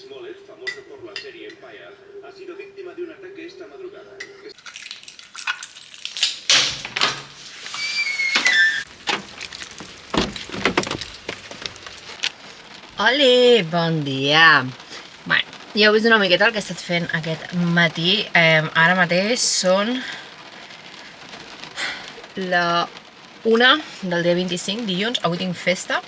Smollett, famoso por la serie Empire, ha sido víctima de un ataque esta madrugada. Hola, bon dia. Bé, ja heu vist una miqueta el que he estat fent aquest matí. Ara mateix són la 1 del dia 25, dilluns. Avui tinc festa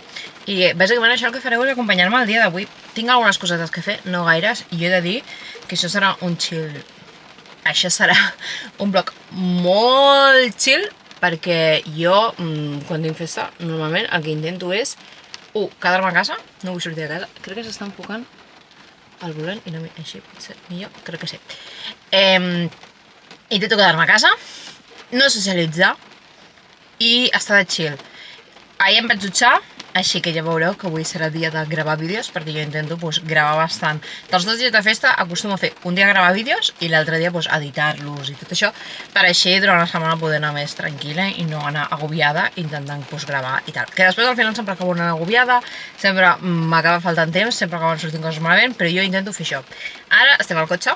i bàsicament això el que faré és acompanyar-me el dia d'avui. Tinc algunes cosetes que fer, no gaires, i jo he de dir que això serà un chill. Això serà un vlog molt chill perquè jo, quan tinc festa, normalment el que intento és quedar-me a casa, no vull sortir de casa. Crec que s'està enfocant el volant i no així pot ser millor, crec que sí. Intento quedar-me a casa, no socialitzar i estar de chill. Ahir em vaig dutxar, així que ja veureu que avui serà dia de gravar vídeos perquè jo intento gravar bastant. Dels 2 dies de festa acostumo a fer un dia gravar vídeos i l'altre dia editar-los i tot això per així durant la setmana poder anar més tranquil·la i no anar agobiada intentant gravar i tal. Que després al final sempre acabo anant agobiada, sempre m'acaba faltant temps, sempre acaben sortint coses malament, però jo intento fer això. Ara estem al cotxe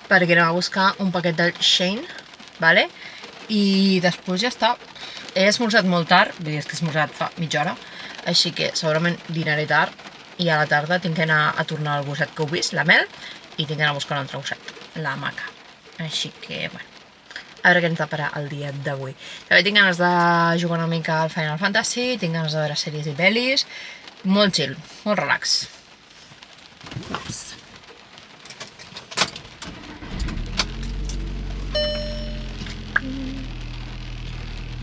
perquè anem a buscar un paquet del Shein, vale? I després ja està. He esmorzat molt tard, vull dir, és que he esmorzat fa mitja hora, així que segurament dinaré tard i a la tarda tinc que anar a tornar al gosset que heu vist, la Mel, i tinc que anar a buscar un altre gosset, la Maca. Així que, bueno, a veure què ens deparà el dia d'avui. També tinc ganes de jugar una mica al Final Fantasy, tinc ganes de veure sèries i pel·lis, molt chill, molt relax. Vamos.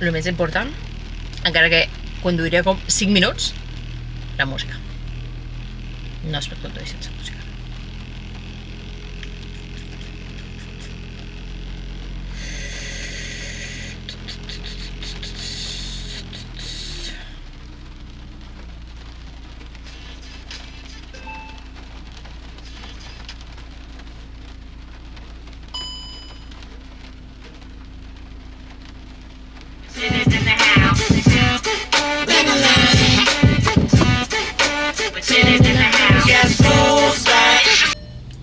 El més important, encara que conduiré com 5 minuts, la música. No es pot conduir sense música.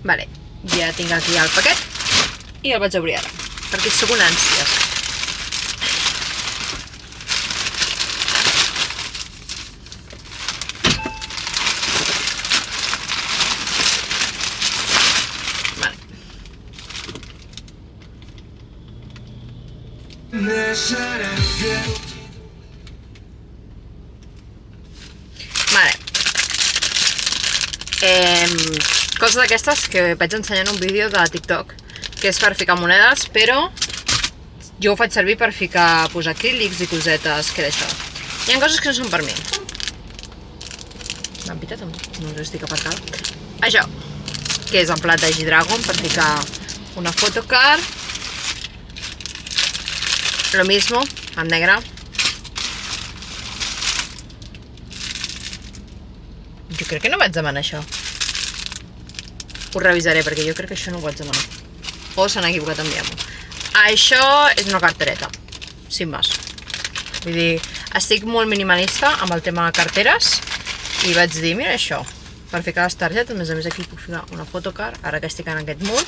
Vale, ja tinc aquí el paquet i el vaig obrir ara, perquè sóc una ànsies. Vale. Vale. Coses d'aquestes que vaig ensenyar en un vídeo de TikTok, que és per ficar monedes, però jo ho faig servir per ficar acrílics i cosetes que d'això. Hi ha coses que no són per mi. M'han pitat amb no us estic aparcada. Això, que és en plat de G-Dragon per ficar una photocard. Lo mismo, en negre. Jo crec que no vaig demanar això. Ho revisaré perquè jo crec que això no ho vaig demanar. O s'han equivocat enviant-m'ho. Això és una cartereta, sin més. Vull dir, estic molt minimalista amb el tema de carteres i vaig dir, mira això, per ficar les targetes, a més aquí puc ficar una photocard, ara que estic en aquest mur.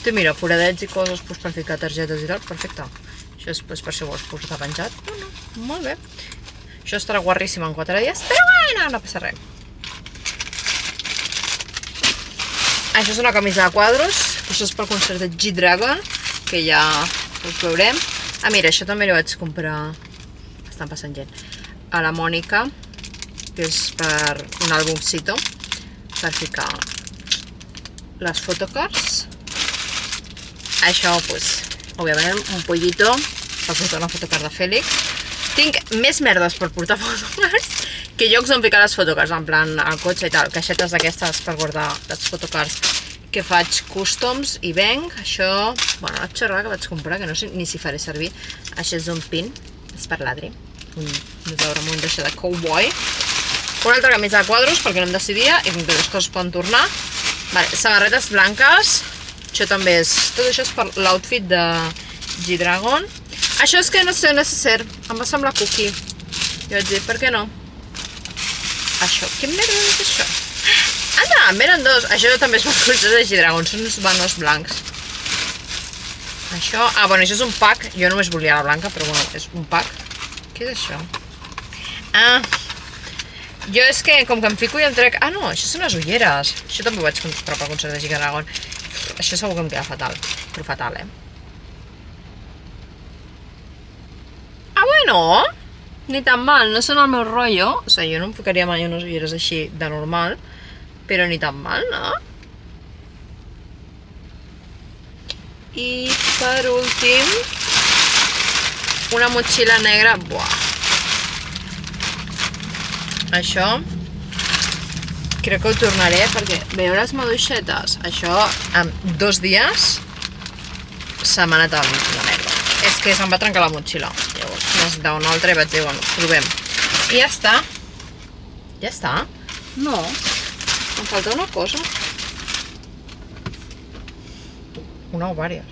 Tu mira, foradets i coses per ficar targetes i tal, perfecte. Això és per si ho vols posar penjat. No, molt bé. Això estarà guarríssim en 4 dies, però bueno, no passa res. Això és una camisa de quadros, això és pel concert de G-Dragon, que ja us veurem. Ah, mira, això també ho vaig comprar, estan passant gent, a la Mònica, que és per un àlbumcito, per ficar les photocards. Això, doncs, òbviament, un pollito per portar una photocard de Fèlix. Tinc més merdes per portar photocards que llocs on ficar les photocards, en plan al cotxe i tal, caixetes d'aquestes per guardar les photocards que faig customs i venc. Això, bueno, la xorrada que vaig comprar, que no sé ni si faré servir. Això és un pin, és per l'Adri, un d'això de cowboy. Una altra camisa de quadros perquè no em decidia i com que les coses poden tornar. Vale, samarretes blanques, això també és, tot això és per l'outfit de G-Dragon. Això és que no sé, necessari, em va semblar cookie. Jo vaig dir, per què no? Això, què merda és això? Anda, en venen dos. Això també és per colzes de G-Dragon, són uns banos blancs. Això, bueno, això és un pack. Jo només volia la blanca, però bueno, és un pack. Què és això? Jo és que, com que em fico i em trec... no, això són les ulleres. Això també ho vaig comprar per colzes de G-Dragon. Això segur que em queda fatal, però fatal, Bueno, ni tan mal, no són el meu rotllo. O sigui, jo no em ficaria mai unes ulleres així de normal, però ni tan mal, no? I per últim, una motxilla negra. Buah. Això, crec que ho tornaré perquè veieu les maduixetes. Això, en 2 dies, se m'ha anat a la merda. És que se'm va trencar la motxilla. Llavors necessitava una altra i vaig dir, bueno, provem. I ja està. Ja està? No. Em falta una cosa. Una o vàries.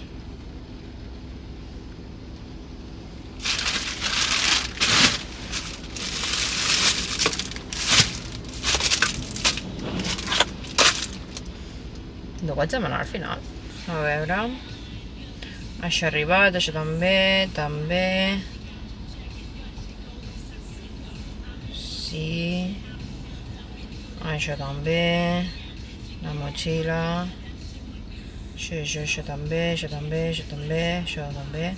No ho vaig demanar al final. A veure... Això ha arribat, això també, també... Sí... Això també... La motxilla... Això també, això també, això també, això també...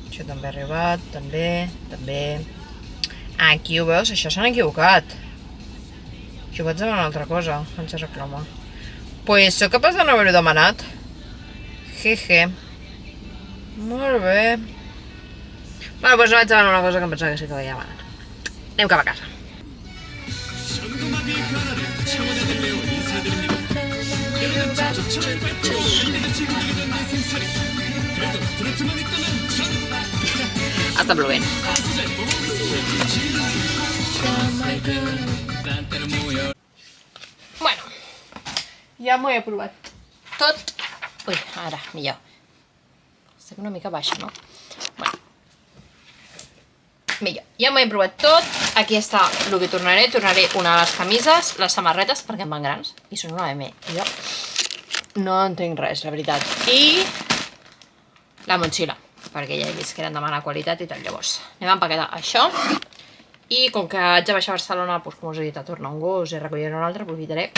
Això també ha arribat, també, també... Aquí ho veus, això s'han equivocat. Jo vaig demanar una altra cosa, ens reclama. Pues sóc capaç de no haver-ho demanat. Jeje. Molt bé. Bueno, doncs no vaig demanar una cosa que em pensava que sí que havia demanat. Anem cap a casa. Està plovent. Bueno, ja m'ho he provat tot. Ui, ara, millor. Estic una mica baixa, no? Bueno. Millor. Ja m'ho he provat tot. Aquí està el que tornaré. Tornaré una de les camises, les samarretes, perquè em van grans. I són una M. I jo no entenc res, la veritat. I la motxilla, perquè ja he vist que eren de mala qualitat i tal. Llavors, anem a empaquetar això. I com que haig de baixar a Barcelona, doncs, com us he dit, a tornar un gos i a recollir un altre, aprofitaré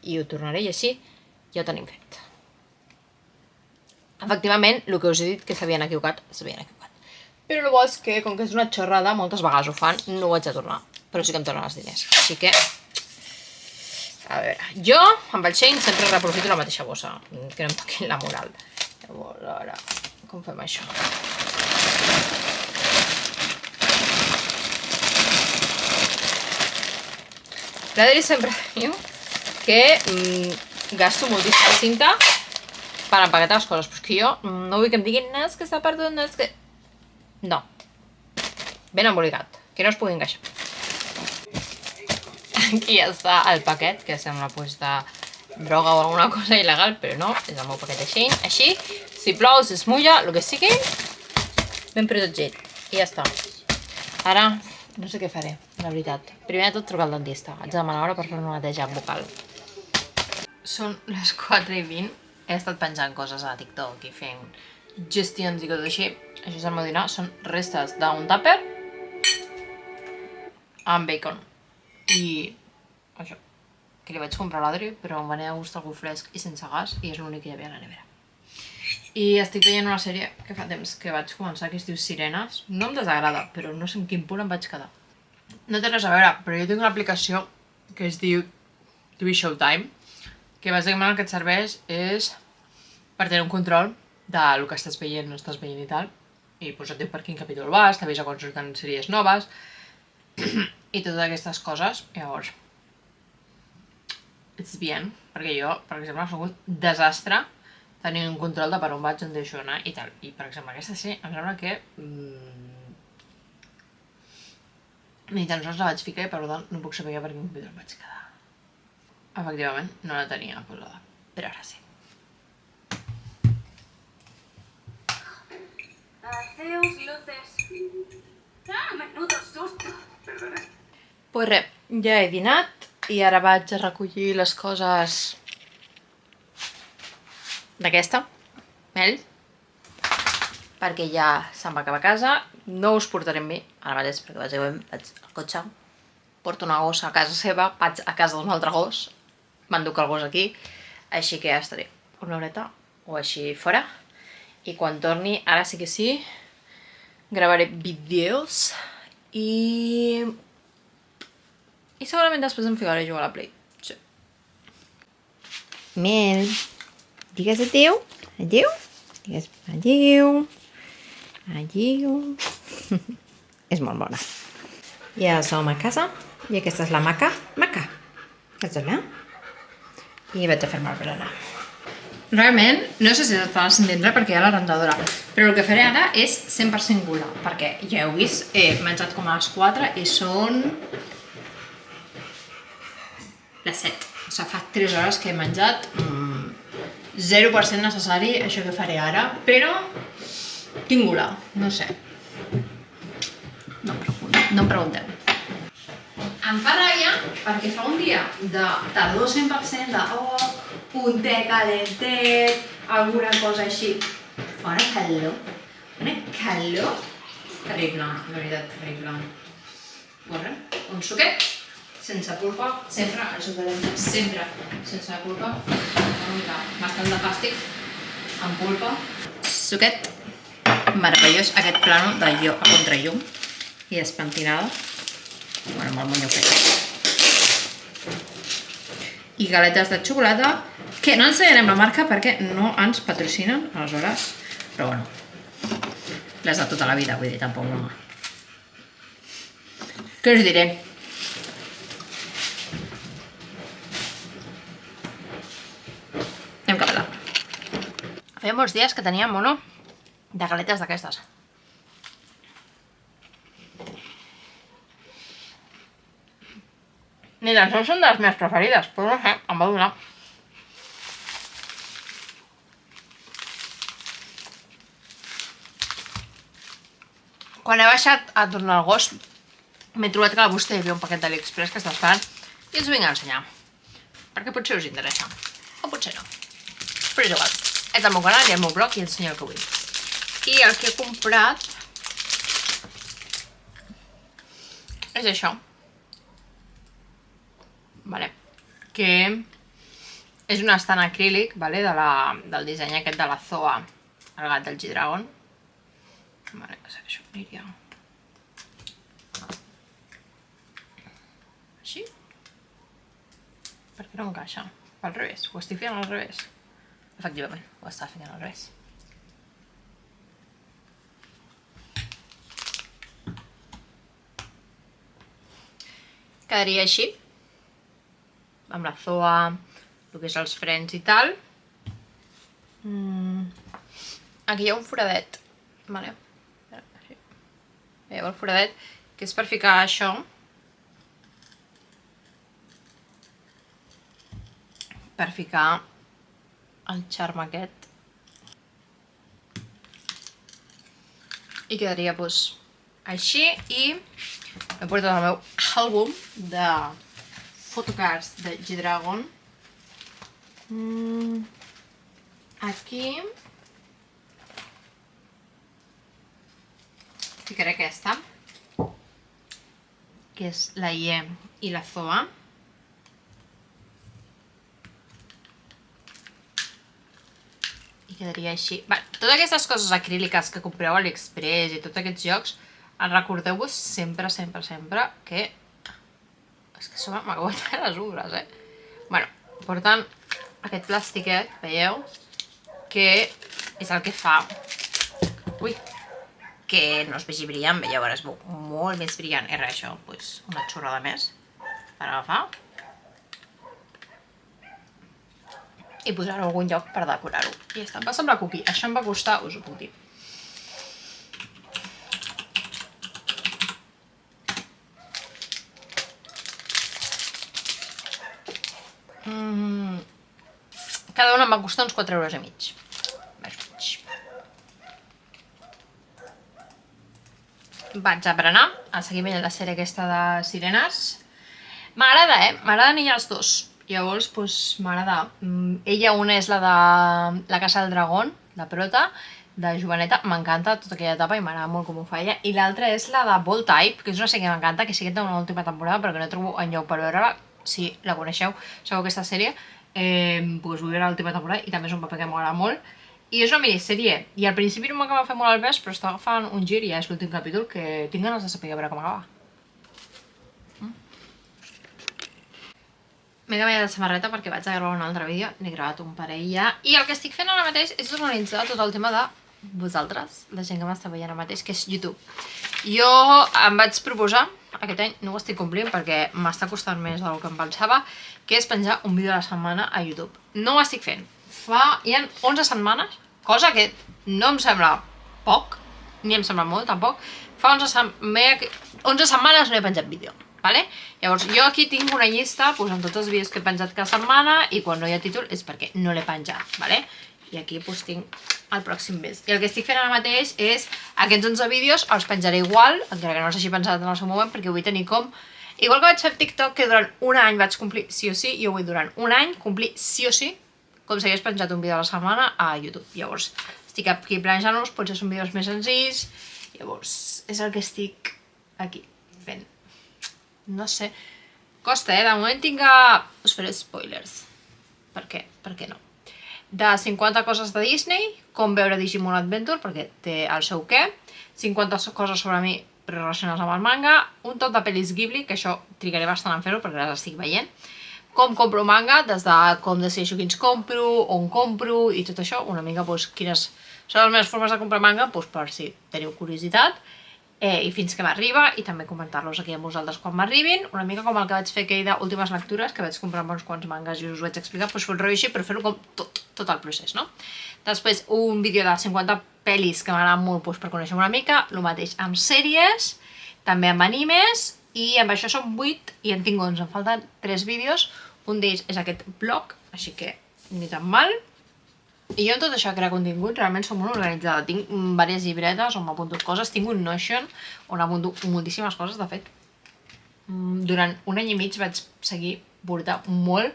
i ho tornaré i així ja ho tenim fet. Efectivament, el que us he dit que s'havien equivocat, s'havien equivocat. Però el bo és que, com que és una xorrada, moltes vegades ho fan, no ho haig de tornar. Però sí que em tornen els diners. Així que... A veure, jo, amb el Shein, sempre reprofito la mateixa bossa, que no em toquin la moral. Llavors, ara, com fem això? L'Adri sempre diu que gasto moltíssima cinta per empaquetar les coses, però és que jo no vull que em diguin no, és que s'ha perdut, no, és que... No. Ben embolicat, que no es pugui encaixar. Aquí ja està el paquet, que sembla pues, de droga o alguna cosa il·legal, però no, és el meu paquet de Shein. Així, si plou, si es mulla, el que sigui, ben protegit. I ja està. Ara, no sé què faré, la veritat. Primer de tot, trucar al dentista. Haig de demanar hora per fer una neteja bucal. Són les 4:20. He estat penjant coses a TikTok i fent gestions i coses així. Això és el meu dinar. Són restes d'un tàper amb bacon. I això, que li vaig comprar a l'Adri, però em venia de gust algú fresc i sense gas, i és l'únic que hi havia a la nevera. I estic veient una sèrie que fa temps que vaig començar, que es diu Sirenes. No em desagrada, però no sé en quin punt em vaig quedar. No té res a veure, però jo tinc una aplicació que es diu TV Showtime, que bàsicament el que et serveix és per tenir un control del que estàs veient, no estàs veient i tal, i doncs et diu per quin capítol vas, t'avisa quan surten sèries noves, i totes aquestes coses. Llavors, it's bien, perquè jo, per exemple, soc un desastre tenint un control de per on vaig, on deixo anar i tal. I, per exemple, aquesta sí, em sembla que ni tan sols la vaig ficar i per tant no puc saber per quin capítol vaig quedar. Efectivament, no la tenia posada, però ara sí. Haceos luces. ¡Ah, menudo susto! ¿Perdona? Pues res, Ja he dinat i ara vaig a recollir les coses d'aquesta, Mel, perquè ja se'n va acabar a casa. No us portaré amb mi, ara mateix, perquè bàsicament vaig al cotxe, porto una gossa a casa seva, vaig a casa d'un altre gos, m'enduc el gos aquí, així que ja estaré una horeta o així fora. I quan torni, ara sí que sí, gravaré vídeos i segurament després em ficaré a jugar a la Play. Sí. Mel, digues adéu. Adéu. Digues adéu. Adéu. És molt bona. Ja som a casa i aquesta és la maca. Maca. Ets allà? I vaig a fer-me el berenar. Realment, no sé si t'estàs sentint res perquè hi ha la rentadora, però el que faré ara és 100% gula, perquè ja heu vist, he menjat com a les 4 i són les 7. O sigui, fa 3 hores que he menjat, 0% necessari això que faré ara, però tinc gula, no sé. No em pregunteu. Em fa ràbia perquè fa un dia de tardor 100% de un té calentet, alguna cosa així. Fa una calor terrible, la veritat, terrible. Bueno, un suquet sense pulpa, sempre, el suquet sempre sense pulpa, una mica bastant de fàstic, amb pulpa. Suquet meravellós, aquest plano de jo a contrallum i despentinada. Bueno, amb el monyo fet. I galetes de xocolata, que no ensenyarem la marca perquè no ens patrocinen, aleshores, però bueno, les de tota la vida, vull dir, tampoc no. Què us diré? Anem cap allà. Feia molts dies que tenia mono de galetes d'aquestes. Ni tan sols són de les meves preferides, però no sé, em va donar. Quan he baixat a tornar al gos, m'he trobat que a la bústia hi havia un paquet d'AliExpress que està esperant i us vinc a ensenyar. Perquè potser us interessa, o potser no. Però és igual, és el meu canal i el meu blog i ensenyo el que vull. I el que he comprat és això. Vale. Que és un estant acrílic, vale? Del disseny aquest de la Zoa, el gat del G-Dragon. Vale, això aniria així. Per què no encaixa? Al revés, ho estic fent al revés. Efectivament, ho està fent al revés. Quedaria així, amb la Zoa, el que és els frens i tal. Aquí hi ha un foradet, vale? Veieu el foradet, que és per ficar això. Per ficar el charm aquest. I quedaria doncs així i m'he portat el meu àlbum de photocards de G-Dragon. Aquí ficaré aquesta, que és la Ie i la Zoa. I quedaria així. Totes aquestes coses acríliques que compreu a AliExpress i tots aquests jocs, recordeu-vos sempre, sempre, sempre que... És que m'acabo de tallar les ungles, Bueno, porten aquest plastiquet, veieu? Que és el que fa... Ui! Que no es vegi brillant, veieu, ara es veu molt més brillant. I res, això, una xorrada més per agafar. I posar-ho a algun lloc per decorar-ho. I ja està, va semblar cookie. Això em va costar, us ho puc dir. Cada una em va costar uns 4,5 €. Vaig a berenar, a seguiment de la sèrie aquesta de sirenes. M'agrada, m'agraden elles dos. Llavors, doncs, m'agrada. Ella una és la de La Casa del Dragón, de Prota, de Joveneta, m'encanta tota aquella etapa i m'agrada molt com ho fa ella. I l'altra és la de Bold Type, que és una sèrie que m'encanta, que sí que té una última temporada, però que no trobo enlloc per veure-la. Si la coneixeu, sabeu aquesta sèrie, doncs vull veure l'última temporada i també és un paper que m'agrada molt. I és una minissèrie, i al principi no m'acaba de fer molt el ves, però està agafant un gir i ja és l'últim capítol que tinc ganes de saber veure com acaba. M'he canviat de samarreta perquè vaig a gravar un altre vídeo, n'he gravat un parell ja, i el que estic fent ara mateix és organitzar tot el tema de vosaltres, la gent que m'està veient ara mateix, que és YouTube. Jo em vaig proposar, aquest any no ho estic complint perquè m'està costant més del que em pensava, que és penjar un vídeo a la setmana a YouTube. No ho estic fent. Hi ha 11 setmanes, cosa que no em sembla poc, ni em sembla molt tampoc. Fa 11 setmanes no he penjat vídeo. Vale? Llavors, jo aquí tinc una llista amb tots els vídeos que he penjat cada setmana i quan no hi ha títol és perquè no l'he penjat, vale? I aquí tinc el pròxim mes. I el que estic fent ara mateix és aquests 11 vídeos els penjaré igual, encara que no els hagi pensat en el seu moment, perquè vull tenir com... Igual que vaig fer TikTok, que durant un any vaig complir sí o sí, jo vull durant un any complir sí o sí, com si hagués penjat un vídeo a la setmana a YouTube. Llavors, estic aquí planejant-los, potser són vídeos més senzills, llavors és el que estic aquí fent. No sé, costa, de moment tinc que... Us faré spoilers. Per què? Per què no? De 50 coses de Disney, com veure Digimon Adventure, perquè té el seu què, 50 coses sobre mi relacionades amb el manga, un tot de pel·lis Ghibli, que això trigaré bastant en fer-ho perquè les estic veient, com compro manga, des de com decideixo quins compro, on compro i tot això, una mica quines són les meves formes de comprar manga, per si teniu curiositat, i fins que m'arriba, i també comentar-los aquí amb vosaltres quan m'arribin, una mica com el que vaig fer aquell d'últimes lectures, que vaig comprar uns quants mangas i us vaig explicar, doncs fer-ho així, però fer-ho com tot el procés, no? Després, un vídeo de 50 pel·lis que m'agraden molt per conèixer una mica, el mateix amb sèries, també amb animes, i amb això són 8, i en tinc 11, em falten 3 vídeos, un d'ells és aquest vlog, així que ni tan mal. I jo en tot això, crear contingut, realment soc molt organitzada. Tinc diverses llibretes on m'apunto coses, tinc un Notion on apunto moltíssimes coses, de fet. Durant un any i mig vaig seguir portant molt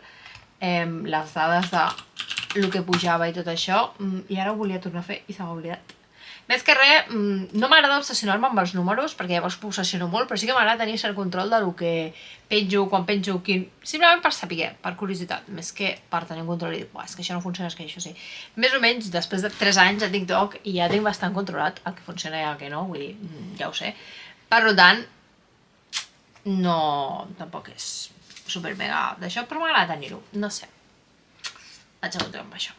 les dades de lo que pujava i tot això, i ara ho volia tornar a fer i se m'ha oblidat. Més que res, no m'agrada obsessionar-me amb els números, perquè llavors m'obsessiono molt, però sí que m'agrada tenir cert control de lo que penjo, quan penjo, simplement per saber, per curiositat, més que per tenir un control i dir, és que això no funciona, és que això sí. Més o menys, després de 3 anys a TikTok, ja tinc bastant controlat el que funciona i el que no, vull dir, ja ho sé. Per tant, no, tampoc és super mega d'això, però m'agrada tenir-ho, no sé. Vaig a continuar amb això.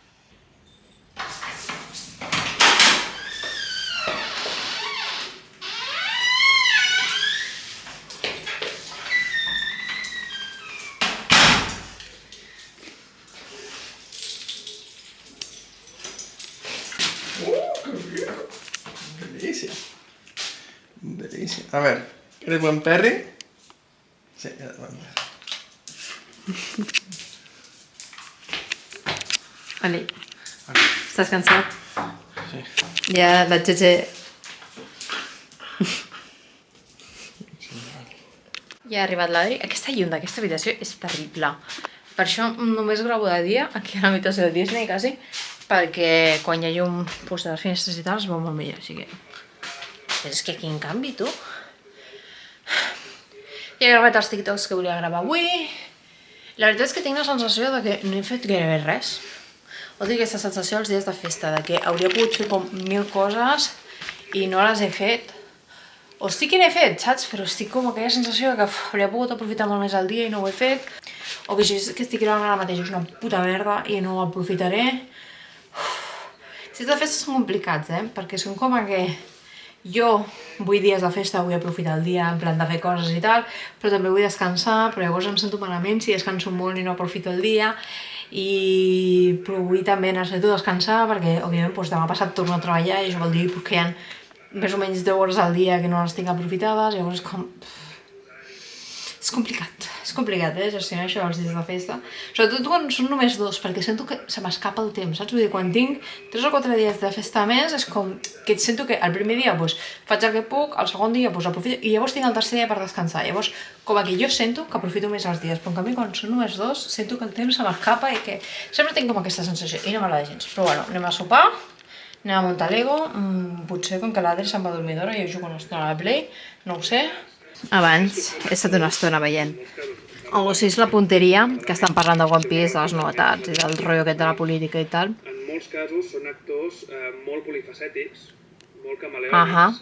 Delicia. Delicia. A ver, ¿eres buen perry? Sí, eres buen perry. Oli, estàs cansat? Sí. Ja la Txetxe... Ja ha arribat l'Adri. Aquesta llum d'aquesta habitació és terrible. Per això només gravo de dia, aquí a l'habitació de Disney, quasi, perquè quan hi ha llum de les finestres i tal es veu molt millor, així que... És que quin canvi, tu! Ja he gravat els TikToks que volia gravar avui. La veritat és que tinc la sensació de que no he fet gairebé res. O tinc aquesta sensació els dies de festa, de que hauria pogut fer com 1000 coses i no les he fet. O sí que n'he fet, saps? Però estic com aquella sensació que hauria pogut aprofitar molt més el dia i no ho he fet. O que això que estic gravant ara mateix és una puta merda i no ho aprofitaré. Els dies de festa són complicats, perquè són com que jo vull dies de festa, vull aprofitar el dia en plan de fer coses i tal, però també vull descansar, però llavors em sento malament si descanso molt i no aprofito el dia, però vull també necessito descansar perquè, òbviament, demà passat torno a treballar i això vol dir que hi ha més o menys 10 hores al dia que no les tinc aprofitades, llavors és com... és complicat. És complicat, gestionar això els dies de festa. Sobretot quan són només 2, perquè sento que se m'escapa el temps, saps? Vull dir, quan tinc 3 o 4 dies de festa més, és com que sento que el primer dia doncs, faig el que puc, el segon dia doncs, aprofito, i llavors tinc el tercer dia per descansar. Llavors, com que jo sento que aprofito més els dies, però en canvi quan són només 2, sento que el temps se m'escapa i que sempre tinc com aquesta sensació, i no m'agrada gens. Però bueno, anem a sopar, anem a muntar Lego, potser com que l'Adri se'n va a dormir d'hora i jo jugo una estona a la Play, no ho sé. Abans he estat una estona veient algo així és la punteria, que estan parlant de One Piece, de les novetats i del rotllo aquest de la política i tal. En molts casos són actors molt polifacètics, molt camaleònics,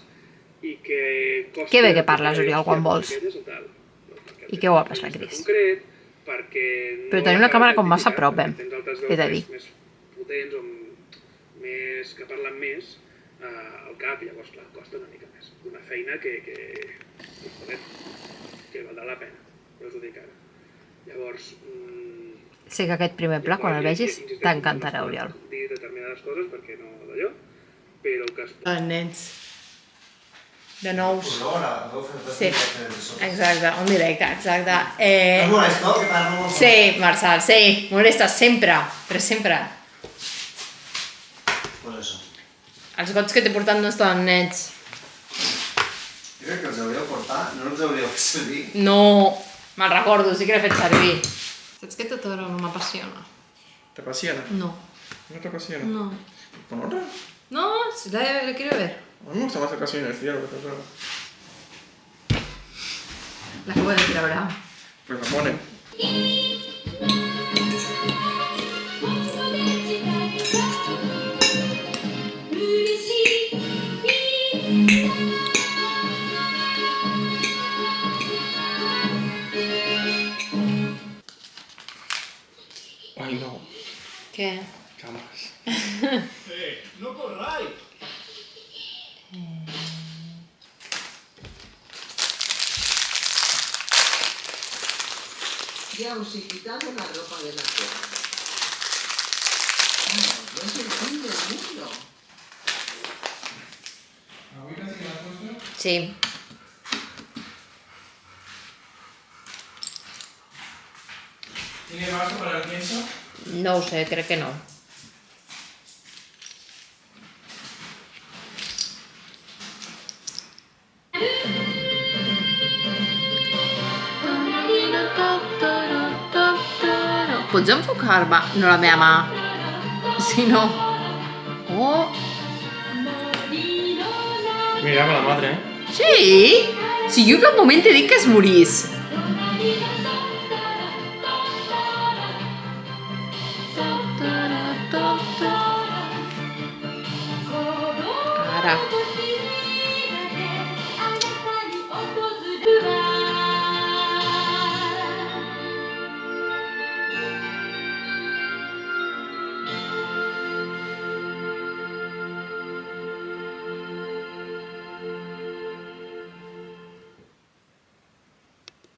i que costa... Que bé que parles, Oriol, quan vols. I que guapa és la Cris. Però tenim la càmera com massa a prop, què t'he dit? Més potents o més que parlen més al cap, i llavors, clar, costa una mica més. Una feina que valdrà la pena, ja us ho dic ara. Llavors... Sé que aquest primer pla, quan el vegis, t'encantarà, Oriol. Dir determinades coses perquè no d'allò, però que... Nens. De nous. Sí, exacte, un directe, exacte. Sí, Marçal, sí, molestes sempre, però sempre. Els gots que t'he portat no estaven nets. Jo crec que els hauríeu portar, no els hauríeu fet servir. No, me'l recordo, sí que l'he fet servir. Saps que tot ara no m'apassiona? ¿Te apasiona? No. ¿No te apasiona? No. ¿Pon otra? No, la quiero ver. A mí me gusta más el Casino del Cielo, que está claro. La acabo de tirar ahora. Pues la pone. Ay, no. ¿Qué? Cámaras. No corráis! Ya os he quitado la ropa de la cama. No es el fin del mundo. Sí. ¿Tiene vaso para el pienso? No ho sé, crec que no. Pots enfocar-me? No la meva mà. Si no... Oh! Mira, con la madre, ¿eh? Sí? Si jo en cap moment t'he dit que es morís. Ara.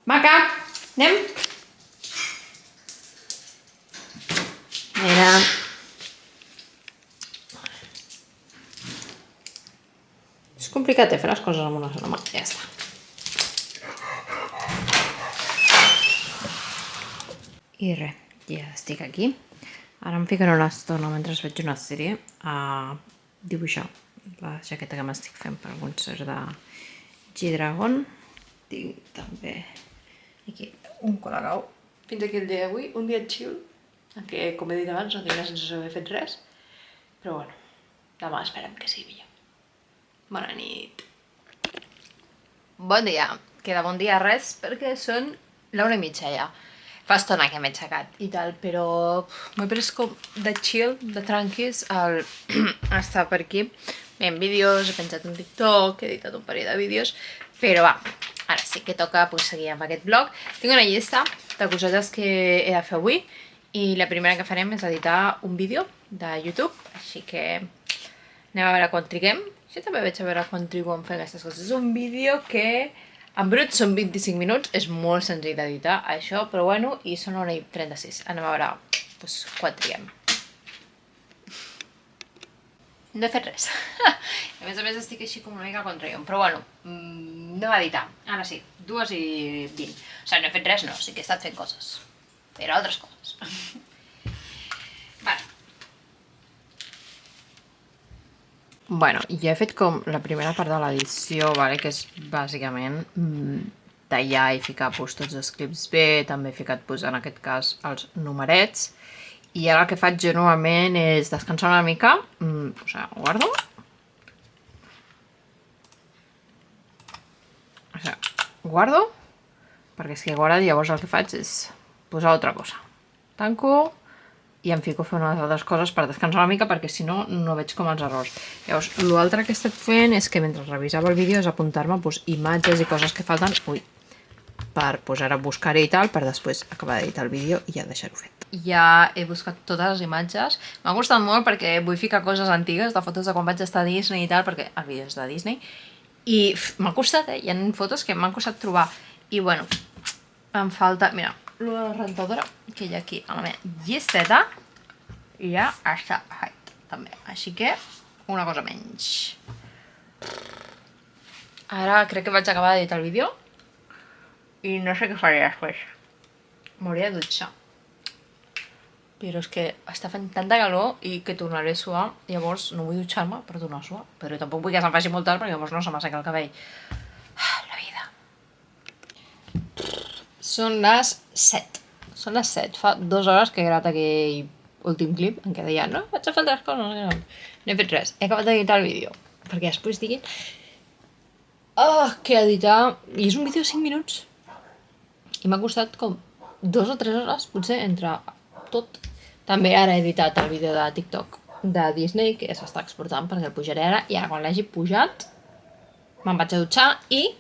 Maca, anem? Mira. És complicat fer les coses amb una sola mà. Ja està. I res, ja estic aquí. Ara em ficaré una estona mentre veig una sèrie a dibuixar la jaqueta que m'estic fent per algun ser de G-Dragon. Tinc també aquí un colacao. Fins aquí el dia d'avui, un dia chill, en què, com he dit abans, no tinc la sensació d'haver fet res, però bueno, demà esperem que sigui millor. Bona nit. Bon dia. Queda bon dia res, perquè són l'1:30 ja. Fa estona que m'he aixecat i tal, però m'he pres com de chill, de tranquis, al estar per aquí. Veient vídeos, he penjat un TikTok, he editat un parell de vídeos, però va, ara sí que toca seguir amb aquest vlog. Tinc una llista de cosetes que he de fer avui i la primera que farem és editar un vídeo de YouTube, així que anem a veure quan triguem. Jo també veig a veure quan trigo en fer aquestes coses. És un vídeo que en brut són 25 minuts, és molt senzill d'editar això, però bueno, i són 1:36. Anem a veure quan triguem. No he fet res. A més estic així com una mica contra jo, però bueno, anem a editar. Ara sí, 2:20. O sigui, no he fet res, no, sí que he estat fent coses. Però altres coses. Vale. Bueno, ja he fet com la primera part de l'edició, vale? Que és bàsicament tallar i ficar tots els clips bé, també he ficat en aquest cas els numerets, i ara el que faig jo normalment és descansar una mica, o sigui, guardo, perquè és que guarda, llavors el que faig és posar altra cosa. Tanco i em fico a fer unes altres coses per descansar una mica, perquè si no, no veig com els errors. Llavors, l'altre que he estat fent és que mentre revisava el vídeo és apuntar-me imatges i coses que falten, per posar a buscar-hi i tal, per després acabar d'editar el vídeo i ja deixar-ho fet. Ja he buscat totes les imatges. M'ha costat molt perquè vull ficar coses antigues, de fotos de quan vaig estar a Disney i tal, perquè el vídeo és de Disney, i m'ha costat, hi ha fotos que m'han costat trobar. I bueno, em falta, mira, la rentadora que hi ha aquí a la meva llisteta i ja està fet també, així que una cosa menys. Ara crec que vaig acabar d'editar el vídeo i no sé què faré després. M'hauria de dutxar, però és que està fent tanta calor i que tornaré a suar, llavors no vull dutxar-me per tornar a suar, però tampoc vull que se'm faci molt tard perquè llavors no se m'asseca el cabell. La vida. Són les 7. Són les 7. Fa 2 hores que he gravat aquell últim clip en què deia no, vaig a fer altres coses. No he fet res. He acabat d'editar el vídeo. Perquè després diguin que editar... I és un vídeo de 5 minuts. I m'ha costat com 2 o 3 hores, potser, entre tot. També ara he editat el vídeo de TikTok de Disney, que s'està exportant perquè el pujaré ara. I ara quan l'hagi pujat me'n vaig a dutxar i...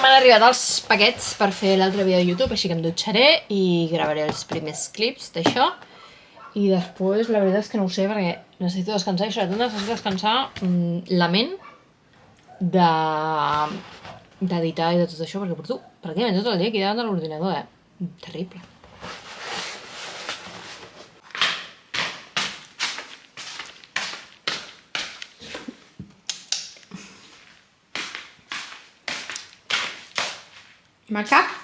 m'han arribat els paquets per fer l'altre vídeo de YouTube, així que em dutxaré i gravaré els primers clips d'això. I després la veritat és que no ho sé perquè necessito descansar i sobretot necessito descansar la ment d'editar i de tot això perquè porto pràcticament tot el dia aquí davant de l'ordinador, Terrible. Marcar?